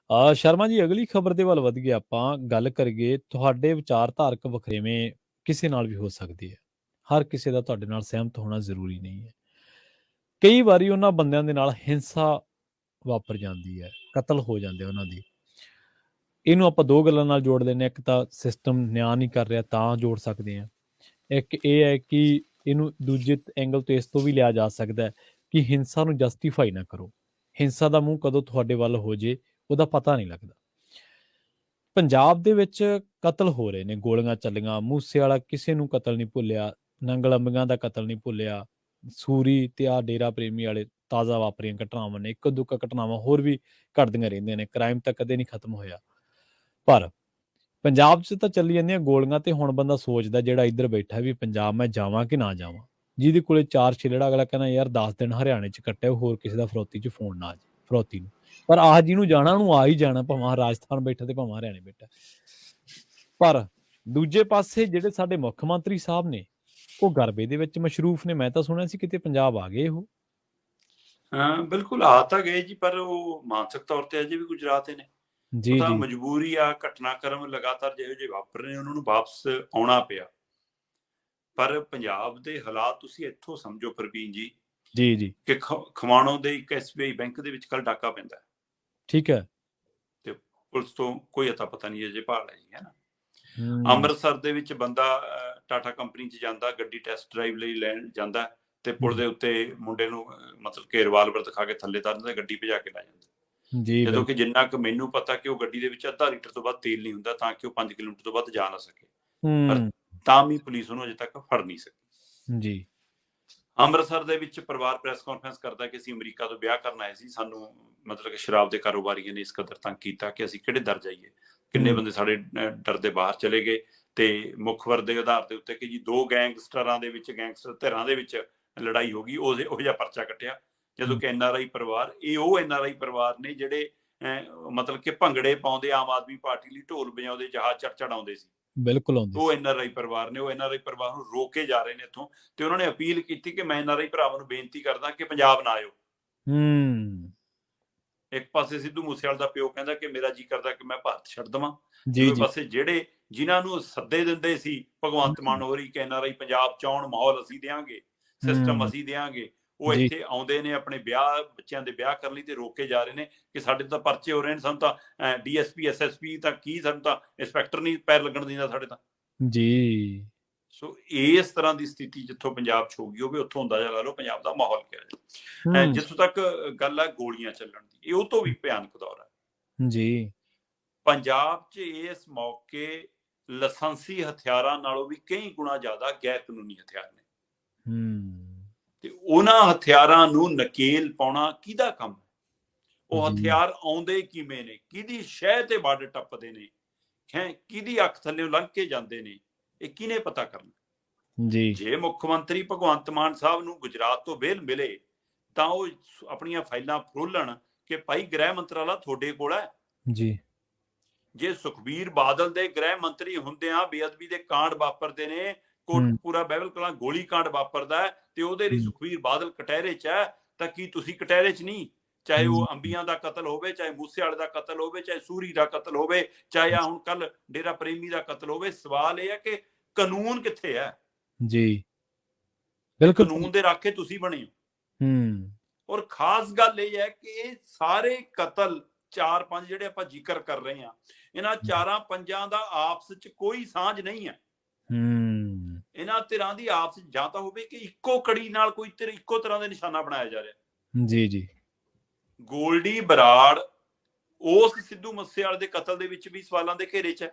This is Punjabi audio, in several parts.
ਸ਼ਰਮਾ ਜੀ, ਅਗਲੀ ਖਬਰ ਦੇ ਵੱਲ ਵਧੀਏ ਆਪਾਂ ਗੱਲ ਕਰੀਏ। ਤੁਹਾਡੇ ਵਿਚਾਰਧਾਰਕ ਵਖਰੇਵੇਂ ਕਿਸੇ ਨਾਲ ਵੀ ਹੋ ਸਕਦੀ ਹੈ। ਹਰ ਕਿਸੇ ਦਾ ਤੁਹਾਡੇ ਨਾਲ ਸਹਿਮਤ ਹੋਣਾ ਜ਼ਰੂਰੀ ਨਹੀਂ ਹੈ। ਕਈ ਵਾਰੀ ਉਹਨਾਂ ਬੰਦਿਆਂ ਦੇ ਨਾਲ ਹਿੰਸਾ ਵਾਪਰ ਜਾਂਦੀ ਹੈ, ਕਤਲ ਹੋ ਜਾਂਦੇ ਉਹਨਾਂ ਦੀ। ਇਹਨੂੰ ਆਪਾਂ ਦੋ ਗੱਲਾਂ ਨਾਲ ਜੋੜ ਦਿੰਦੇ ਹਾਂ। ਇੱਕ ਤਾਂ ਸਿਸਟਮ ਨਿਆਂ ਨਹੀਂ ਕਰ ਰਿਹਾ, ਤਾਂ ਜੋੜ ਸਕਦੇ ਹਾਂ। ਇੱਕ ਇਹ ਹੈ ਕਿ ਇਹਨੂੰ ਦੂਜੇ ਐਂਗਲ ਤੋਂ ਇਸ ਤੋਂ ਵੀ ਲਿਆ ਜਾ ਸਕਦਾ ਹੈ ਕਿ ਹਿੰਸਾ ਨੂੰ ਜਸਟੀਫਾਈ ਨਾ ਕਰੋ। ਹਿੰਸਾ ਦਾ ਮੂੰਹ ਕਦੋਂ ਤੁਹਾਡੇ ਵੱਲ ਹੋ ਜੇ ਉਹਦਾ ਪਤਾ ਨਹੀਂ ਲੱਗਦਾ। ਪੰਜਾਬ ਦੇ ਵਿੱਚ ਕਤਲ ਹੋ ਰਹੇ ਨੇ, ਗੋਲੀਆਂ ਚੱਲੀਆਂ। ਮੂਸੇ ਵਾਲਾ ਕਿਸੇ ਨੂੰ ਕਤਲ ਨਹੀਂ ਭੁੱਲਿਆ, ਨੰਗਲ ਅੰਬੀਆਂ ਦਾ ਕਤਲ ਨਹੀਂ ਭੁੱਲਿਆ। ਸੂਰੀ ਤੇ ਆਹ ਡੇਰਾ ਪ੍ਰੇਮੀ ਵਾਲੇ ਤਾਜ਼ਾ ਵਾਪਰੀਆਂ ਘਟਨਾਵਾਂ ਨੇ। ਇੱਕ ਦੁੱਕਾ ਘਟਨਾਵਾਂ ਹੋਰ ਵੀ ਘਟਦੀਆਂ ਰਹਿੰਦੀਆਂ ਨੇ। ਕ੍ਰਾਈਮ ਤਾਂ ਕਦੇ ਨਹੀਂ ਖਤਮ ਹੋਇਆ। ਪਰ ਪੰਜਾਬ 'ਚ ਤਾਂ ਚੱਲੀ ਜਾਂਦੀਆਂ ਗੋਲੀਆਂ। ਤੇ ਹੁਣ ਬੰਦਾ ਸੋਚਦਾ, ਜਿਹੜਾ ਇੱਧਰ ਬੈਠਾ, ਵੀ ਪੰਜਾਬ ਮੈਂ ਜਾਵਾਂ ਕਿ ਨਾ ਜਾਵਾਂ। ਜਿਹਦੇ ਕੋਲੇ 4 ਛਿਲੜਾ, ਅਗਲਾ ਕਹਿੰਦਾ ਯਾਰ 10 ਦਿਨ ਹਰਿਆਣੇ 'ਚ ਕੱਟਿਆ, ਹੋਰ ਕਿਸੇ ਦਾ ਫਰੋਤੀ 'ਚ ਫੋਨ ਨਾ ਆ ਜੇ, ਫਰੋਤੀ ਨੂੰ। ਪਰ ਆਹ ਜਿਹਨੂੰ ਜਾਣਾ ਉਹਨੂੰ ਆ ਹੀ ਜਾਣਾ, ਭਾਵੇਂ ਰਾਜਸਥਾਨ ਬੈਠਾ ਤੇ ਭਾਵੇਂ ਹਰਿਆਣੇ ਬੈਠਾ। ਪਰ ਦੂਜੇ ਪਾਸੇ ਜਿਹੜੇ ਸਾਡੇ ਮੁੱਖ ਮੰਤਰੀ ਸਾਹਿਬ ਨੇ, ਉਹ ਗਰਬੇ ਦੇ ਵਿੱਚ ਮਸ਼ਰੂਫ ਨੇ। ਮੈਂ ਤਾਂ ਸੁਣਿਆ ਸੀ ਕਿਤੇ ਪੰਜਾਬ ਆ ਗਏ ਉਹ। ਬਿਲਕੁਲ ਆ ਤਾਂ ਗਏ ਜੀ, ਪਰ ਉਹ ਮਾਨਸਿਕ ਤੌਰ ਤੇ ਅਜੇ ਵੀ ਗੁਜਰਾਤ ਨੇ। ਉਹ ਤਾਂ ਮਜਬੂਰੀ ਆ, ਘਟਨਾਕ੍ਰਮ ਲਗਾਤਾਰ ਜਿਹੋ ਜਿਹੇ ਵਾਪਰ ਰਹੇ ਉਹਨਾਂ ਨੂੰ ਵਾਪਸ ਆਉਣਾ ਪਿਆ। ਪਰ ਪੰਜਾਬ ਦੇ ਹਾਲਾਤ ਤੁਸੀਂ ਇੱਥੋਂ ਸਮਝੋ ਪ੍ਰਵੀਨ ਜੀ, ਜੀ ਕਿ ਖਮਾਣੋਂ ਦੇ ਇੱਕ SBI ਬੈਂਕ ਦੇ ਵਿੱਚ ਕੱਲ ਡਾਕਾ ਪੈਂਦਾ। ਠੀਕ ਹੈ। ਤੇ ਪੁਲਿਸ ਤੋਂ ਕੋਈ ਅਤਾ ਪਤਾ ਨਹੀਂ ਅਜੇ ਭਾਲ ਹੈ ਜੀ, ਹੈ ਨਾ। ਅੰਮ੍ਰਿਤਸਰ ਦੇ ਵਿੱਚ ਬੰਦਾ ਟਾਟਾ ਕੰਪਨੀ 'ਚ ਜਾਂਦਾ, ਗੱਡੀ ਟੈਸਟ ਡਰਾਈਵ ਲਈ ਲੈਣ ਜਾਂਦਾ, ਤੇ ਪੁਲ ਦੇ ਉੱਤੇ ਮੁੰਡੇ ਨੂੰ ਮਤਲਬ ਕਿ ਰਿਵਾਲਵਰ ਦਿਖਾ ਕੇ ਥੱਲੇ ਤਾਰ ਦਿੰਦਾ, ਗੱਡੀ ਭਜਾ ਕੇ ਲੈ ਜਾਂਦਾ। ਜਦੋਂ ਕਿ ਜਿੰਨਾ ਕੁ ਮੈਨੂੰ ਪਤਾ ਕਿ ਉਹ ਗੱਡੀ ਦੇ ਵਿੱਚ ਅੱਧਾ ਲੀਟਰ ਤੋਂ ਵੱਧ ਤੇਲ ਨਹੀਂ ਹੁੰਦਾ, ਤਾਂ ਕਿ ਉਹ 5 ਕਿਲੋਮੀਟਰ ਤੋਂ ਵੱਧ ਜਾ ਨਾ ਸਕੇ। ਪਰ ਤਾਂ ਵੀ ਪੁਲਿਸ ਉਹਨੂੰ ਅਜੇ ਤੱਕ ਫੜ ਨਹੀਂ ਸਕੀ ਜੀ। ਅੰਮ੍ਰਿਤਸਰ ਦੇ ਵਿੱਚ ਪਰਿਵਾਰ ਪ੍ਰੈਸ ਕਾਨਫਰੰਸ ਕਰਦਾ ਕਿ ਅਸੀਂ ਅਮਰੀਕਾ ਤੋਂ ਵਿਆਹ ਕਰਨ ਆਏ ਸੀ, ਸਾਨੂੰ ਮਤਲਬ ਕਿ ਸ਼ਰਾਬ ਦੇ ਕਾਰੋਬਾਰੀਆਂ ਨੇ ਇਸ ਕਦਰ ਤੰਗ ਕੀਤਾ ਕਿ ਅਸੀਂ ਕਿਹੜੇ ਦਰ ਜਾਈਏ। ਕਿੰਨੇ ਬੰਦੇ ਸਾਡੇ ਡਰ ਦੇ ਬਾਹਰ ਚਲੇ ਗਏ। ਤੇ ਮੁਖਬਰ ਦੇ ਆਧਾਰ ਦੇ ਉੱਤੇ ਕਿ ਜੀ 2 ਗੈਂਗਸਟਰਾਂ ਦੇ ਵਿੱਚ, ਗੈਂਗਸਟਰ ਧਿਰਾਂ ਦੇ ਵਿੱਚ ਲੜਾਈ ਹੋ ਗਈ, ਉਹ ਜਿਹਾ ਪਰਚਾ ਕੱਟਿਆ। ਜਦੋਂ ਕਿ NRI ਪਰਿਵਾਰ, ਇਹ ਉਹ NRI ਪਰਿਵਾਰ ਨੇ ਜਿਹੜੇ ਮਤਲਬ ਕਿ ਭੰਗੜੇ ਪਾਉਂਦੇ, ਆਮ ਆਦਮੀ ਪਾਰਟੀ ਲਈ ਢੋਲ ਵਜਾਉਂਦੇ, ਜਹਾਜ਼ ਚੜਾਉਂਦੇ ਸੀ। ਬਿਲਕੁਲ ਆਉਂਦੇ। ਉਹ NRI ਪਰਿਵਾਰ ਨੇ। ਉਹ NRI ਪਰਿਵਾਰ ਨੂੰ ਰੋਕ ਕੇ ਜਾ ਰਹੇ ਨੇ ਇੱਥੋਂ। ਤੇ ਉਹਨਾਂ ਨੇ ਅਪੀਲ ਕੀਤੀ ਕਿ ਮੈਂ NRI ਭਰਾਵਾਂ ਨੂੰ ਬੇਨਤੀ ਕਰਦਾ ਕਿ ਪੰਜਾਬ ਨਾ ਆਇਓ। ਇੱਕ ਪਾਸੇ ਸਿੱਧੂ ਮੂਸੇਵਾਲੇ ਦਾ ਪਿਓ ਕਹਿੰਦਾ ਕਿ ਮੇਰਾ ਜੀ ਕਰਦਾ ਕਿ ਮੈਂ ਭਾਰਤ ਛੱਡ ਦੇਵਾਂ। ਦੂਜੇ ਪਾਸੇ ਜਿਹੜੇ ਜਿਨ੍ਹਾਂ ਨੂੰ ਸੱਦੇ ਦਿੰਦੇ ਸੀ ਭਗਵੰਤ ਮਾਨ ਹੋਰੀ ਕਿ NRI ਪੰਜਾਬ 'ਚ ਆਉਣ, ਮਾਹੌਲ ਅਸੀਂ ਦਿਆਂਗੇ, ਸਿਸਟਮ ਅਸੀਂ ਦਿਆਂਗੇ, ਉਹ ਇੱਥੇ ਆਉਂਦੇ ਨੇ ਆਪਣੇ ਵਿਆਹ, ਬੱਚਿਆਂ ਦੇ ਵਿਆਹ ਕਰਨ ਲਈ, ਤੇ ਰੋਕ ਕੇ ਜਾ ਰਹੇ ਨੇ ਕਿ ਸਾਡੇ ਤਾਂ ਪਰਚੇ ਹੋ ਰਹੇ ਨੇ, ਸਾਨੂੰ ਤਾਂ DSP SSP ਤਾਂ ਕੀ, ਸਾਨੂੰ ਤਾਂ ਇੰਸਪੈਕਟਰ ਨਹੀਂ ਪੈਰ ਲੱਗਣ ਦਿੰਦਾ ਸਾਡੇ ਤਾਂ ਜੀ। ਸੋ ਇਸ ਤਰ੍ਹਾਂ ਦੀ ਸਥਿਤੀ ਜਿੱਥੋਂ ਪੰਜਾਬ 'ਚ ਹੋ ਗਈ ਹੋਵੇ, ਉੱਥੋਂ ਅੰਦਾਜ਼ਾ ਲਾ ਲਓ ਪੰਜਾਬ ਦਾ ਮਾਹੌਲ ਕਿਹਾ ਜਾਏ। ਜਿੱਥੋਂ ਤੱਕ ਗੱਲ ਹੈ ਗੋਲੀਆਂ ਚੱਲਣ ਦੀ, ਇਹ ਉਹ ਤੋਂ ਵੀ ਭਿਆਨਕ ਦੌਰ ਹੈ ਜੀ। ਪੰਜਾਬ 'ਚ ਇਸ ਮੌਕੇ ਲਾਇਸੈਂਸੀ ਹਥਿਆਰਾਂ ਨਾਲੋਂ ਵੀ ਕਈ ਗੁਣਾ ਜ਼ਿਆਦਾ ਗੈਰ ਕਾਨੂੰਨੀ ਹਥਿਆਰ ਨੇ। ਤੇ ਉਹਨਾਂ ਹਥਿਆਰਾਂ ਨੂੰ ਨਕੇਲ ਪਾਉਣਾ ਕਿਹਦਾ ਕੰਮ ਹੈ? ਉਹ ਹਥਿਆਰ ਆਉਂਦੇ ਕਿਵੇਂ ਨੇ, ਕਿਹਦੀ ਸ਼ਹਿ ਤੇ ਵੱਢ ਟੱਪਦੇ ਨੇ, ਕਿਹਦੀ ਅੱਖ ਥੱਲੇ ਲੰਘ ਕੇ ਜਾਂਦੇ ਨੇ, ਇਹ ਕਿਹਨੇ ਪਤਾ ਕਰਨਾ ਜੀ। ਜੇ ਮੁੱਖ ਮੰਤਰੀ ਭਗਵੰਤ ਮਾਨ ਸਾਹਿਬ ਨੂੰ ਗੁਜਰਾਤ ਤੋਂ ਬੇਲ ਮਿਲੇ ਤਾਂ ਉਹ ਆਪਣੀਆਂ ਫਾਈਲਾਂ ਫਰੋਲਣ ਕਿ ਭਾਈ ਗ੍ਰਹਿ ਮੰਤਰਾਲਾ ਤੁਹਾਡੇ ਕੋਲ ਹੈ ਜੀ। ਜੇ ਸੁਖਬੀਰ ਬਾਦਲ ਦੇ ਗ੍ਰਹਿ ਮੰਤਰੀ ਹੁੰਦਿਆਂ ਬੇਅਦਬੀ ਦੇ ਕਾਂਡ ਵਾਪਰਦੇ ਨੇ, ਕੋਟਕਪੂਰਾ ਬਹਿਬਲ ਕਲਾਂ ਗੋਲੀ ਕਾਂਡ ਵਾਪਰਦਾ ਹੈ, ਤੇ ਉਹਦੇ ਲਈ ਸੁਖਬੀਰ ਬਾਦਲ ਕਟਹਿਰੇ 'ਚ ਹੈ, ਤਾਂ ਕੀ ਤੁਸੀਂ ਕਟਹਿਰੇ 'ਚ ਨਹੀਂ? ਚਾਹੇ ਉਹ ਅੰਬੀਆਂ ਦਾ ਕਤਲ ਹੋਵੇ, ਚਾਹੇ ਮੂਸੇਵਾਲੇ ਦਾ ਕਤਲ ਹੋਵੇ, ਚਾਹੇ ਸੂਰੀ ਦਾ ਕਤਲ ਹੋਵੇ, ਚਾਹੇ ਹੁਣ ਕੱਲ ਡੇਰਾ ਪ੍ਰੇਮੀ ਦਾ ਕਤਲ ਹੋਵੇ। ਸਵਾਲ ਇਹ ਹੈ ਕਿ ਕਾਨੂੰਨ ਕਿੱਥੇ ਹੈ ਜੀ। ਬਿਲਕੁਲ, ਕਾਨੂੰਨ ਦੇ ਰਾਖੇ ਤੁਸੀਂ ਬਣੇ ਹੋ। ਔਰ ਖਾਸ ਗੱਲ ਇਹ ਹੈ ਕਿ ਇਹ ਸਾਰੇ ਕਤਲ 4-5 ਜਿਹੜੇ ਆਪਾਂ ਜ਼ਿਕਰ ਕਰ ਰਹੇ ਹਾਂ, ਇਹਨਾਂ 4-5 ਦਾ ਆਪਸ ਚ ਕੋਈ ਸਾਂਝ ਨਹੀਂ ਹੈ। ਇਹਨਾਂ ਧਿਰਾਂ ਦੀ ਆਪਸ ਜਾਂ ਤਾਂ ਹੋਵੇ ਕਿ ਇੱਕੋ ਕੜੀ ਨਾਲ ਕੋਈ ਧਿਰ ਇੱਕੋ ਤਰ੍ਹਾਂ ਦੇ ਨਿਸ਼ਾਨਾ ਬਣਾਇਆ ਜਾ ਰਿਹਾ ਜੀ। ਗੋਲਡੀ ਬਰਾੜ ਉਸ ਸਿੱਧੂ ਮੂਸੇਵਾਲੇ ਦੇ ਕਤਲ ਦੇ ਵਿੱਚ ਵੀ ਸਵਾਲਾਂ ਦੇ ਘੇਰੇ 'ਚ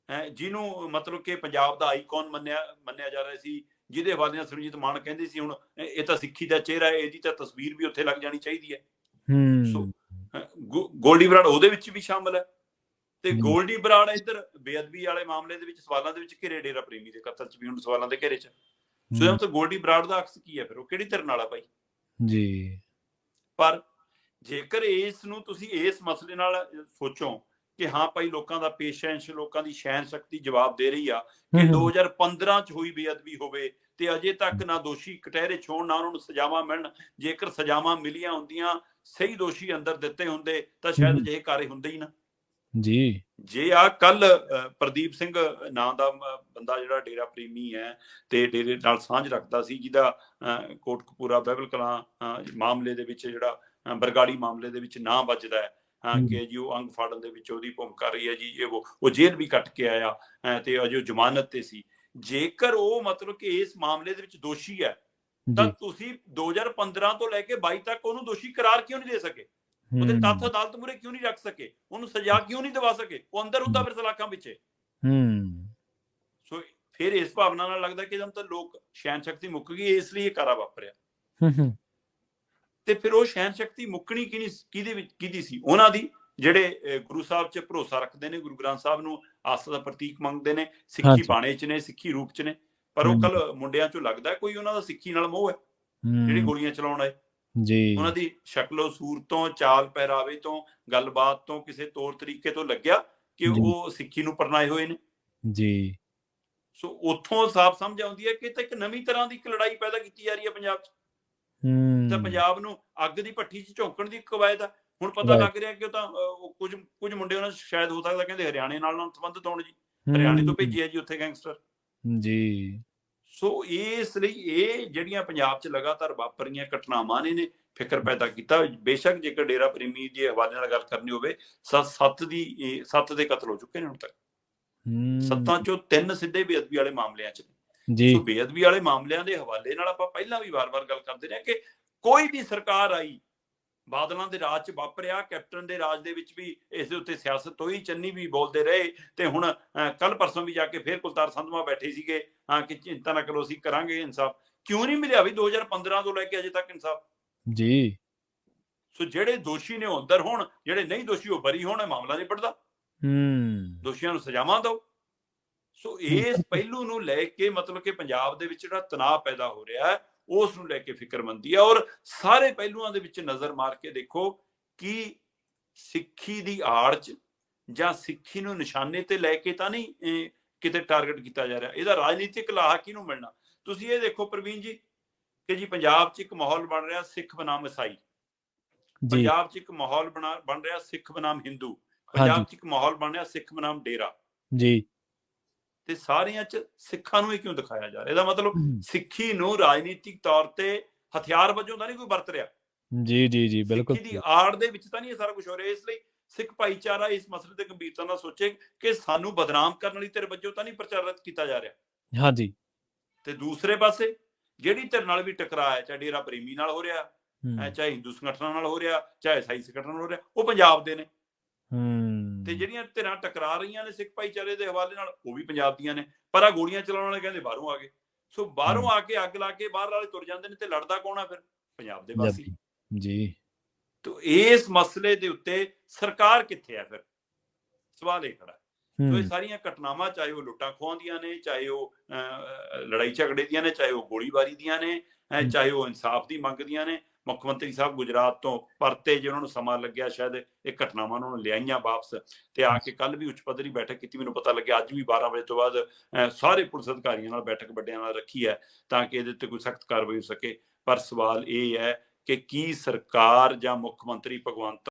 ਹੈ, ਜਿਹਨੂੰ ਮਤਲਬ ਕਿ ਪੰਜਾਬ ਦਾ ਆਈਕਨ ਮੰਨਿਆ ਜਾ ਰਿਹਾ ਸੀ, ਜਿਹਦੇ ਹਵਾਲੇ ਨਾਲ ਸੁਰਜੀਤ ਮਾਨ ਕਹਿੰਦੇ ਸੀ ਹੁਣ ਇਹ ਤਾਂ ਸਿੱਖੀ ਦਾ ਚਿਹਰਾ ਹੈ, ਇਹਦੀ ਤਾਂ ਤਸਵੀਰ ਵੀ ਉੱਥੇ ਲੱਗ ਜਾਣੀ ਚਾਹੀਦੀ ਹੈ। ਸੋ ਗੋਲਡੀ ਬਰਾੜ ਉਹਦੇ ਵਿੱਚ ਵੀ ਸ਼ਾਮਲ ਹੈ, ਤੇ ਗੋਲਡੀ ਬਰਾੜ ਇੱਧਰ ਬੇਅਦਬੀ ਵਾਲੇ ਮਾਮਲੇ ਦੇ ਵਿੱਚ ਸਵਾਲਾਂ ਦੇ ਵਿੱਚ ਘਿਰੇ, ਡੇਰਾ ਪ੍ਰੇਮੀ ਦੇ ਕਤਲ 'ਚ ਵੀ ਹੁਣ ਸਵਾਲਾਂ ਦੇ ਘੇਰੇ 'ਚ। ਸੋ ਤਾਂ ਗੋਲਡੀ ਬਰਾੜ ਦਾ ਅਕਸ ਕੀ ਹੈ ਫਿਰ? ਉਹ ਕਿਹੜੀ ਧਿਰ ਨਾਲ ਆ ਭਾਈ ਜੀ। ਪਰ ਜੇਕਰ ਇਸ ਨੂੰ ਤੁਸੀਂ ਇਸ ਮਸਲੇ ਨਾਲ ਸੋਚੋ ਕਿ ਹਾਂ ਭਾਈ ਲੋਕਾਂ ਦਾ ਪੇਸ਼ੈਂਸ, ਲੋਕਾਂ ਦੀ ਸਹਿਣ ਸ਼ਕਤੀ ਜਵਾਬ ਦੇ ਰਹੀ ਆ ਕਿ 2015 'ਚ ਹੋਈ ਬੇਅਦਬੀ ਹੋਵੇ ਤੇ ਅਜੇ ਤੱਕ ਨਾ ਦੋਸ਼ੀ ਕਟਹਿਰੇ ਛੋਣ, ਨਾ ਉਹਨਾਂ ਨੂੰ ਸਜ਼ਾਵਾਂ ਮਿਲਣ। ਜੇਕਰ ਸਜ਼ਾਵਾਂ ਮਿਲੀਆਂ ਹੁੰਦੀਆਂ, ਸਹੀ ਦੋਸ਼ੀ ਅੰਦਰ ਦਿੱਤੇ ਹੁੰਦੇ, ਤਾਂ ਸ਼ਾਇਦ ਅਜਿਹੇ ਕਾਰੇ ਹੁੰਦੇ ਹੀ ਨਾ ਜੀ। ਜੇ ਆ ਕੱਲ ਪ੍ਰਦੀਪ ਸਿੰਘ ਨਾਂ ਦਾ ਬੰਦਾ ਜਿਹੜਾ ਡੇਰਾ ਪ੍ਰੇਮੀ ਹੈ ਤੇ ਡੇਰੇ ਨਾਲ ਸਾਂਝ ਰੱਖਦਾ ਸੀ, ਜਿਹਦਾ ਕੋਟਕਪੂਰਾ ਬਾਈਬਲ ਕਲਾਂ ਮਾਮਲੇ ਦੇ ਵਿੱਚ, ਜਿਹੜਾ ਬਰਗਾੜੀ ਮਾਮਲੇ ਦੇ ਵਿੱਚ ਨਾਂ ਵੱਜਦਾ ਹੈ ਕਿ ਜੀ ਉਹ ਅੰਗ ਫਾੜਨ ਦੇ ਵਿੱਚ ਉਹਦੀ ਭੂਮਿਕਾ ਰਹੀ ਹੈ ਜੀ, ਉਹ ਜੇਲ੍ਹ ਵੀ ਕੱਟ ਕੇ ਆਇਆ ਤੇ ਅਜੇ ਉਹ ਜ਼ਮਾਨਤ ਤੇ ਸੀ। ਜੇਕਰ ਉਹ ਮਤਲਬ ਕਿ ਇਸ ਮਾਮਲੇ ਦੇ ਵਿੱਚ ਦੋਸ਼ੀ ਹੈ, ਤਾਂ ਤੁਸੀਂ 2015 ਤੋਂ ਲੈ ਕੇ 22 ਤੱਕ ਉਹਨੂੰ ਦੋਸ਼ੀ ਕਰਾਰ ਕਿਉਂ ਨਹੀਂ ਦੇ ਸਕੇ? ਉਹਦੇ ਤੱਥ ਅਦਾਲਤ ਮੂਹਰੇ ਕਿਉਂ ਨਹੀਂ ਰੱਖ ਸਕੇ? ਉਹਨੂੰ ਸਜ਼ਾ ਕਿਉਂ ਨਹੀਂ ਦਿਵਾ ਸਕੇ? ਉਹ ਅੰਦਰ ਹੁੰਦਾ ਫਿਰ ਸਲਾਖਾਂ ਵਿੱਚ। ਸੋ ਫਿਰ ਇਸ ਭਾਵਨਾ ਨਾਲ ਲੱਗਦਾ ਕਿ ਜਦੋਂ ਤਾਂ ਲੋਕ ਸ਼ੈਨ ਸ਼ਕਤੀ ਮੁੱਕ ਗਈ, ਇਸ ਲਈ ਇਹ ਕਾਰਾ ਵਾਪਰਿਆ। ਤੇ ਫਿਰ ਉਹ ਸ਼ੈਨ ਸ਼ਕਤੀ ਮੁੱਕਣੀ ਕਿਹਦੀ ਸੀ? ਉਹਨਾਂ ਦੀ, ਜਿਹੜੇ ਗੁਰੂ ਸਾਹਿਬ 'ਚ ਭਰੋਸਾ ਰੱਖਦੇ ਨੇ, ਗੁਰੂ ਗ੍ਰੰਥ ਸਾਹਿਬ ਨੂੰ ਆਸਥਾ ਦਾ ਪ੍ਰਤੀਕ ਮੰਨਦੇ ਨੇ, ਸਿੱਖੀ ਬਾਣੇ 'ਚ ਨੇ, ਸਿੱਖੀ ਰੂਪ 'ਚ ਨੇ। ਪਰ ਉਹ ਕੱਲ ਮੁੰਡਿਆਂ 'ਚੋਂ ਲੱਗਦਾ ਕੋਈ ਉਹਨਾਂ ਦਾ ਸਿੱਖੀ ਨਾਲ ਮੋਹ ਹੈ, ਜਿਹੜੀ ਗੋਲੀਆਂ ਚਲਾਉਣ ਆਏ। ਉਹਨਾਂ ਦੀ ਸ਼ਕਲੋ ਸੂਰਤ ਤੋਂ, ਚਾਲ ਪਹਿਰਾਵੇ ਤੋਂ, ਗੱਲਬਾਤ ਤੋਂ, ਕਿਸੇ ਤੌਰ ਤਰੀਕੇ ਤੋਂ ਲੱਗਿਆ ਕਿ ਉਹ ਸਿੱਖੀ ਨੂੰ ਪਰਨਾਏ ਹੋਏ ਨੇ ਜੀ। ਸੋ ਉੱਥੋਂ ਸਾਫ਼ ਸਮਝ ਆਉਂਦੀ ਹੈ ਕਿ ਤਾਂ ਇੱਕ ਨਵੀਂ ਤਰ੍ਹਾਂ ਦੀ ਇੱਕ ਲੜਾਈ ਪੈਦਾ ਕੀਤੀ ਜਾ ਰਹੀ ਹੈ ਪੰਜਾਬ 'ਚ। ਤਾਂ ਪੰਜਾਬ ਨੂੰ ਅੱਗ ਦੀ ਭੱਠੀ 'ਚ ਝੋਂਕਣ ਦੀ ਕਵਾਇਦ ਆ। ਹੁਣ ਪਤਾ ਲੱਗ ਰਿਹਾ ਕਿ ਉਹ ਤਾਂ ਕੁਝ ਮੁੰਡੇ ਉਹਨਾਂ ਸ਼ਾਇਦ ਹੋ ਸਕਦਾ ਕਹਿੰਦੇ ਹਰਿਆਣੇ ਨਾਲ ਸੰਬੰਧਿਤ ਹੋਣ ਜੀ, ਹਰਿਆਣੇ ਤੋਂ ਭੇਜਿਆ ਜੀ ਉੱਥੇ ਗੈਂਗਸਟਰ ਜੀ। ਸੋ ਇਸ ਲਈ ਇਹ ਜਿਹੜੀਆਂ ਪੰਜਾਬ 'ਚ ਲਗਾਤਾਰ ਵਾਪਰੀਆਂ ਘਟਨਾਵਾਂ ਨੇ ਫਿਕਰ ਪੈਦਾ ਕੀਤਾ। ਬੇਸ਼ੱਕ ਜੇਕਰ ਡੇਰਾ ਪ੍ਰੇਮੀ ਦੇ ਹਵਾਲੇ ਨਾਲ ਗੱਲ ਕਰਨੀ ਹੋਵੇ, 7 ਦੇ ਕਤਲ ਹੋ ਚੁੱਕੇ ਨੇ ਹੁਣ ਤੱਕ। 7 ਚੋਂ 3 ਸਿੱਧੇ ਬੇਅਦਬੀ ਵਾਲੇ ਮਾਮਲਿਆਂ 'ਚ ਨੇ। ਸੋ ਬੇਅਦਬੀ ਵਾਲੇ ਮਾਮਲਿਆਂ ਦੇ ਹਵਾਲੇ ਨਾਲ ਆਪਾਂ ਪਹਿਲਾਂ ਵੀ ਵਾਰ-ਵਾਰ ਗੱਲ ਕਰਦੇ ਰਹੇ ਕਿ ਕੋਈ ਵੀ ਸਰਕਾਰ ਆਈ, ਬਾਦਲਾਂ ਦੇ ਰਾਜ 'ਚ ਵਾਪਰਿਆ, ਕੈਪਟਨ ਦੇ ਰਾਜ ਦੇ ਵਿੱਚ ਵੀ ਇਸ ਦੇ ਉੱਤੇ ਸਿਆਸਤ ਹੋਈ, ਚੰਨੀ ਵੀ ਬੋਲਦੇ ਰਹੇ। ਤੇ ਹੁਣ ਕੱਲ ਪਰਸੋਂ ਵੀ ਜਾ ਕੇ ਫਿਰ ਕੁਲਤਾਰ ਸੰਧਵਾ ਬੈਠੇ ਸੀਗੇ ਕਿ ਚਿੰਤਾ ਨਾ ਕਰੋ, ਅਸੀਂ ਕਰਾਂਗੇ ਇਨਸਾਫ। ਕਿਉਂ ਨਹੀਂ ਮਿਲਿਆ ਵੀ 2015 ਤੋਂ ਲੈ ਕੇ ਅਜੇ ਤੱਕ ਇਨਸਾਫ ਜੀ? ਸੋ ਜਿਹੜੇ ਦੋਸ਼ੀ ਨੇ ਉਹ ਅੰਦਰ ਹੋਣ, ਜਿਹੜੇ ਨਹੀਂ ਦੋਸ਼ੀ ਉਹ ਬਰੀ ਹੋਣ, ਮਾਮਲਾ ਨਿਬੜਦਾ, ਦੋਸ਼ੀਆਂ ਨੂੰ ਸਜ਼ਾਵਾਂ ਦਿਓ। ਸੋ ਇਸ ਪਹਿਲੂ ਨੂੰ ਲੈ ਕੇ ਮਤਲਬ ਕਿ ਪੰਜਾਬ ਦੇ ਵਿੱਚ ਜਿਹੜਾ ਤਣਾਅ ਪੈਦਾ ਹੋ ਰਿਹਾ ਹੈ, ਉਸ ਨੂੰ ਲੈ ਕੇ ਫਿਕਰਮੰਦੀ ਹੈ। ਔਰ ਸਾਰੇ ਪਹਿਲੂਆਂ ਦੇ ਵਿੱਚ ਨਜ਼ਰ ਮਾਰ ਕੇ ਦੇਖੋ ਕਿ ਸਿੱਖੀ ਦੀ ਆੜ 'ਚ ਜਾਂ ਸਿੱਖੀ ਨੂੰ ਨਿਸ਼ਾਨੇ ਤੇ ਲੈ ਕੇ ਤਾਂ ਨਹੀਂ ਕਿਤੇ ਟਾਰਗੇਟ ਕੀਤਾ ਜਾ ਰਿਹਾ। ਇਹਦਾ ਰਾਜਨੀਤਿਕ ਲਾਹਾ ਕਿਹਨੂੰ ਮਿਲਣਾ? ਤੁਸੀਂ ਇਹ ਦੇਖੋ ਪ੍ਰਵੀਨ ਜੀ ਕਿ ਜੀ ਪੰਜਾਬ 'ਚ ਇੱਕ ਮਾਹੌਲ ਬਣ ਰਿਹਾ ਸਿੱਖ ਬਨਾਮ ਈਸਾਈ, ਪੰਜਾਬ 'ਚ ਇੱਕ ਮਾਹੌਲ ਬਣ ਰਿਹਾ ਸਿੱਖ ਬਨਾਮ ਹਿੰਦੂ, ਪੰਜਾਬ 'ਚ ਇੱਕ ਮਾਹੌਲ ਬਣ ਰਿਹਾ ਸਿੱਖ ਬਨਾਮ ਡੇਰਾ ਜੀ। ਤੇ ਸਾਰਿਆਂ 'ਚ ਸਿੱਖਾਂ ਨੂੰ ਹੀ ਕਿਉਂ ਦਿਖਾਇਆ ਜਾ ਰਿਹਾ? ਇਹਦਾ ਮਤਲਬ ਸਿੱਖੀ ਨੂੰ ਰਾਜਨੀਤਿਕ ਤੌਰ ਤੇ ਹਥਿਆਰ ਵਜੋਂ ਤਾਂ ਨਹੀਂ ਕੋਈ ਵਰਤ ਰਿਹਾ ਜੀ। ਜੀ ਜੀ ਬਿਲਕੁਲ। ਸਿੱਖੀ ਦੀ ਆੜ ਦੇ ਵਿੱਚ ਤਾਂ ਨਹੀਂ ਇਹ ਸਾਰਾ ਕੁਝ ਹੋ ਰਿਹਾ। ਇਸ ਲਈ ਸਿੱਖ ਭਾਈਚਾਰਾ ਇਸ ਮਸਲੇ ਤੇ ਗੰਭੀਰਤਾ ਨਾਲ ਸੋਚੇ ਕਿ ਸਾਨੂੰ ਬਦਨਾਮ ਕਰਨ ਵਾਲੀ ਧਿਰ ਵਜੋਂ ਤਾਂ ਨਹੀਂ ਪ੍ਰਚਾਰਿਤ ਕੀਤਾ ਜਾ ਰਿਹਾ। ਹਾਂਜੀ। ਤੇ ਦੂਸਰੇ ਪਾਸੇ ਜਿਹੜੀ ਧਿਰ ਨਾਲ ਵੀ ਟਕਰਾਅ ਹੈ, ਚਾਹੇ ਡੇਰਾ ਪ੍ਰੇਮੀ ਨਾਲ ਹੋ ਰਿਹਾ, ਚਾਹੇ ਹਿੰਦੂ ਸੰਗਠਨਾਂ ਨਾਲ ਹੋ ਰਿਹਾ, ਚਾਹੇ ਈਸਾਈ ਸੰਗਠਨਾਂ ਨਾਲ ਹੋ ਰਿਹਾ, ਉਹ ਪੰਜਾਬ ਦੇ ਨੇ। ਤੇ ਜਿਹੜੀਆਂ ਧਿਰਾਂ ਟਕਰਾ ਰਹੀਆਂ ਨੇ ਸਿੱਖ ਭਾਈਚਾਰੇ ਦੇ ਹਵਾਲੇ ਨਾਲ, ਉਹ ਵੀ ਪੰਜਾਬ ਦੀਆਂ ਨੇ। ਪਰ ਆ ਗੋਲੀਆਂ ਚਲਾਉਣ ਵਾਲੇ ਕਹਿੰਦੇ ਬਾਹਰੋਂ ਆ ਗਏ। ਸੋ ਬਾਹਰੋਂ ਆ ਕੇ ਅੱਗ ਲਾ ਕੇ ਬਾਹਰ ਵਾਲੇ ਤੁਰ ਜਾਂਦੇ ਨੇ, ਤੇ ਲੜਦਾ ਕੌਣ ਆ ਫਿਰ? ਪੰਜਾਬ ਦੇ ਵਾਸੀ ਜੀ। ਤੋ ਇਸ ਮਸਲੇ ਦੇ ਉੱਤੇ ਸਰਕਾਰ ਕਿੱਥੇ ਹੈ? ਫਿਰ ਸਵਾਲ ਇਹ ਖੜਾ। ਸੋ ਇਹ ਸਾਰੀਆਂ ਘਟਨਾਵਾਂ, ਚਾਹੇ ਉਹ ਲੁੱਟਾਂ ਖੋਹਾਂ ਦੀਆਂ ਨੇ, ਚਾਹੇ ਉਹ ਲੜਾਈ ਝਗੜੇ ਦੀਆਂ ਨੇ, ਚਾਹੇ ਉਹ ਗੋਲੀਬਾਰੀ ਦੀਆਂ ਨੇ, ਚਾਹੇ ਉਹ ਇਨਸਾਫ ਦੀ ਮੰਗ ਦੀਆਂ ਨੇ। ਮੁੱਖ ਮੰਤਰੀ ਸਾਹਿਬ ਗੁਜਰਾਤ ਤੋਂ ਪਰਤੇ, ਜੇ ਉਹਨਾਂ ਨੂੰ ਸਮਾਂ ਲੱਗਿਆ, ਸ਼ਾਇਦ ਇਹ ਘਟਨਾਵਾਂ ਉਹਨਾਂ ਨੂੰ ਲਿਆਈਆਂ ਵਾਪਸ, ਤੇ ਆ ਕੇ ਕੱਲ ਵੀ ਉੱਚ ਪੱਧਰੀ ਬੈਠਕ ਕੀਤੀ। ਮੈਨੂੰ ਪਤਾ ਲੱਗਿਆ ਅੱਜ ਵੀ 12 ਵਜੇ ਤੋਂ ਬਾਅਦ ਸਾਰੇ ਪੁਲਿਸ ਅਧਿਕਾਰੀਆਂ ਨਾਲ ਬੈਠਕ ਵੱਡਿਆਂ ਨਾਲ ਰੱਖੀ ਹੈ ਤਾਂ ਕਿ ਇਹਦੇ ਉੱਤੇ ਕੋਈ ਸਖਤ ਕਾਰਵਾਈ ਹੋ ਸਕੇ। ਪਰ ਸਵਾਲ ਇਹ ਹੈ ਕਿ ਕੀ ਸਰਕਾਰ ਜਾਂ ਮੁੱਖ ਮੰਤਰੀ ਭਗਵੰਤ